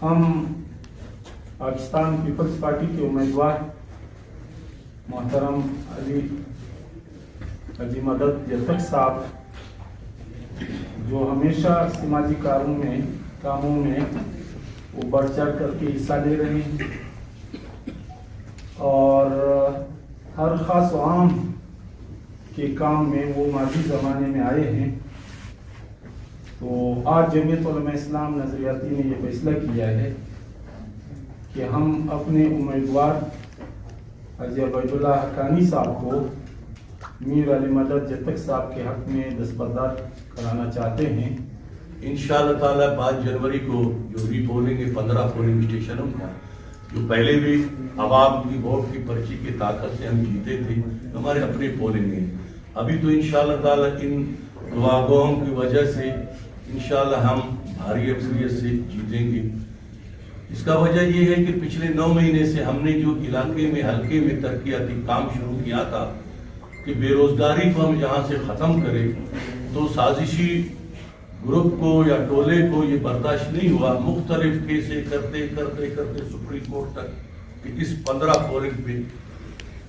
हम Pakistan peoples party के उम्मीदवार मोहतरम अली मदद जफर साहब जो हमेशा समाजी कामों में वो बढ़ चढ़ करके हिस्सा ले रहे हैं और हर ख़ास व आम के काम में वो माजी ज़माने में आए हैं। तो आज जमीयत उलमा इस्लाम नज़रियाती ने ये फैसला किया है कि हम अपने उम्मीदवार हाजी अबैदुल्लाह हक्कानी साहब को मीर अली मदद जतक साहब के हक में दस्तबरदार कराना चाहते हैं। इंशाअल्लाह ताला 5 जनवरी को जो रीपोलिंग 15 पोलिंग स्टेशनों का जो पहले भी आवाम की वोट की पर्ची की ताकत से हम जीते थे, हमारे अपने पोलिंग है। अभी तो इंशाअल्लाह ताला इन दुआओं की वजह से इंशाअल्लाह हम भारी अक्सरियत से जीतेंगे। इसका वजह यह है कि पिछले 9 महीने से हमने जो इलाके में हल्के में तरक्याती काम शुरू किया था कि बेरोजगारी को हम यहाँ से ख़त्म करें, तो साजिशी ग्रुप को या टोले को ये बर्दाश्त नहीं हुआ। मुख्तलिफ केसें करते करते करते सुप्रीम कोर्ट तक कि इस 15 पोलिंग पे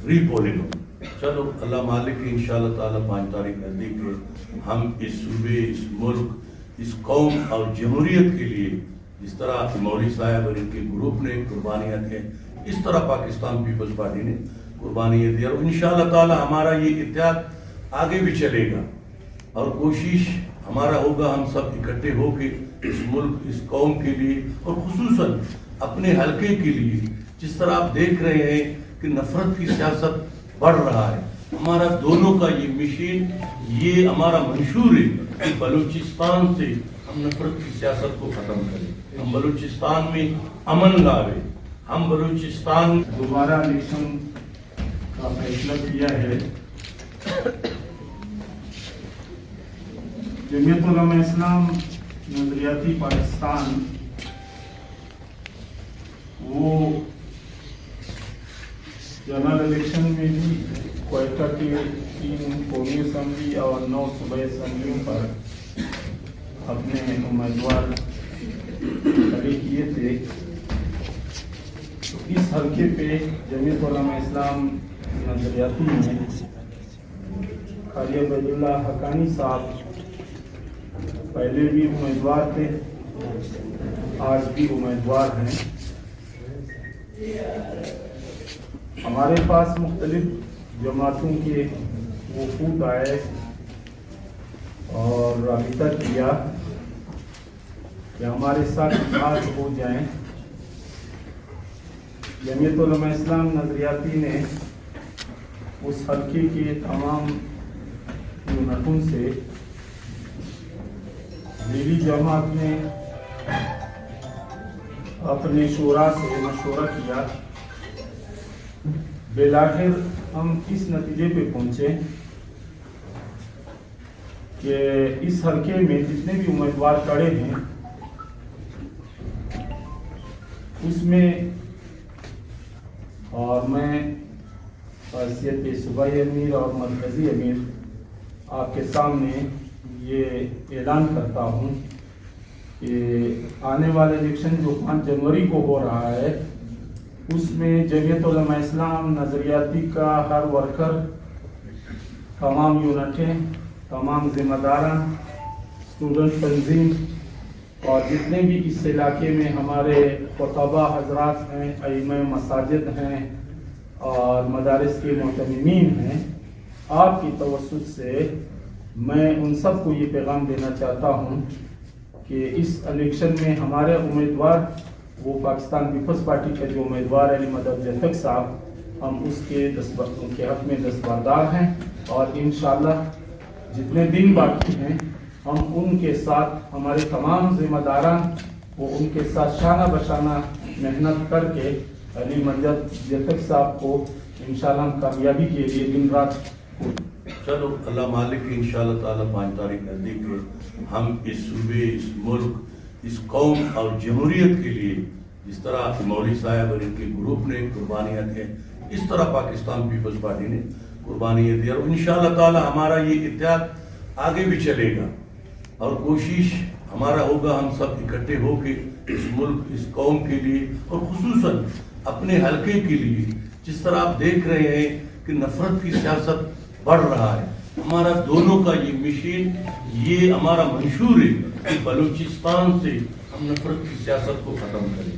रीपोलिंग हो। चलो अल्लाह मालिक इंशाअल्लाह ताला 5 तारीख नजदीक है। हम इस सूबे, इस मुल्क, इस कौम और जमहूरियत के लिए जिस तरह मौलवी साहब और इनके ग्रुप ने कुर्बानियाँ दी, इस तरह पाकिस्तान पीपल्स पार्टी ने कुर्बानियाँ दी और इंशाअल्लाह ताला हमारा ये इत्तेहाद आगे भी चलेगा और कोशिश हमारा होगा हम सब इकट्ठे होकर इस मुल्क, इस कौम के लिए और खुसूसन अपने हलके के लिए, जिस तरह आप देख रहे हैं कि नफरत की सियासत बढ़ रहा है, हमारा दोनों का ये मिशन, ये हमारा मंशूर है कि बलूचिस्तान से हम नफरत की सियासत को खत्म करें, हम बलूचिस्तान में अमन लावे, हम बलूचिस्तान दोबारा इलेक्शन का फैसला किया है। जमीयत उलमा इस्लाम नज़रियाती पाकिस्तान वो जनरल इलेक्शन में भी क्वेटा की 3 कौमी असम्बली और 9 सूबाई असम्बलियों पर अपने उम्मीदवार खड़े किए थे। तो इस हल्के पे जमीयत उलमा इस्लाम नज़रियाती में हाजी अबैदुल्लाह हक्कानी साहब पहले भी उम्मीदवार थे, आज भी उम्मीदवार हैं। हमारे पास मुख्तलिफ जमातों के वफूद आए और राबिता किया कि हमारे साथ आज हो जाएं। जमीयत उलमा इस्लाम नज़रियाती ने उस हल्के के तमाम यूनिटों से लीली जमात ने अपने शूरा से मशवरा किया। बिलाखिर हम इस नतीजे पे पहुंचे कि इस हल्के में जितने भी उम्मीदवार खड़े हैं उसमें, और मैं हैसियत सूबाई अमीर और मरकज़ी अमीर आपके सामने ये ऐलान करता हूँ कि आने वाले इलेक्शन जो 5 जनवरी को हो रहा है उसमें जमीयत उलमा इस्लाम नज़रियाती का हर वर्कर, तमाम यूनिटें, तमाम ज़िम्मेदारान, स्टूडेंट तंजीम और जितने भी इस इलाके में हमारे खुतबा हजरात हैं, अइम्मा मसाजिद हैं और मदारिस के मोहतमिमीन हैं, आपकी तवस्सुत से मैं उन सब को ये पैगाम देना चाहता हूँ कि इस इलेक्शन में हमारे उम्मीदवार वो पाकिस्तान पीपल्स पार्टी के जो उम्मीदवार अली मदद जफर साहब, हम उनके हक में दस्तबरदार हैं और इंशाअल्लाह जितने दिन बाकी हैं हम उनके साथ, हमारे तमाम जिम्मेदारान वो उनके साथ शाना बशाना मेहनत करके अली मदद जफर साहब को इंशाअल्लाह हम कामयाबी के लिए दिन रात। चलो अल्लाह मालिक इंशाअल्लाह ताला 5 तारीख नजदीक है। हम इस सूबे, इस मुल्क, इस कौम और जमहूरियत के लिए जिस तरह मौलवी साहब और इनके ग्रुप ने कुर्बानियाँ दी, इस तरह पाकिस्तान पीपल्स पार्टी ने कुर्बानियाँ दी और इंशाअल्लाह ताला हमारा ये इत्तेहाद आगे भी चलेगा और कोशिश हमारा होगा हम सब इकट्ठे होकर اس ملک اس قوم کے لیے اور خصوصاً اپنے حلقے کے لیے جس طرح آپ دیکھ رہے ہیں کہ نفرت کی سیاست بڑھ رہا ہے، ہمارا دونوں کا یہ مشن، یہ ہمارا منشور ہے کہ بلوچستان سے ہم نفرت کی سیاست کو ختم کریں۔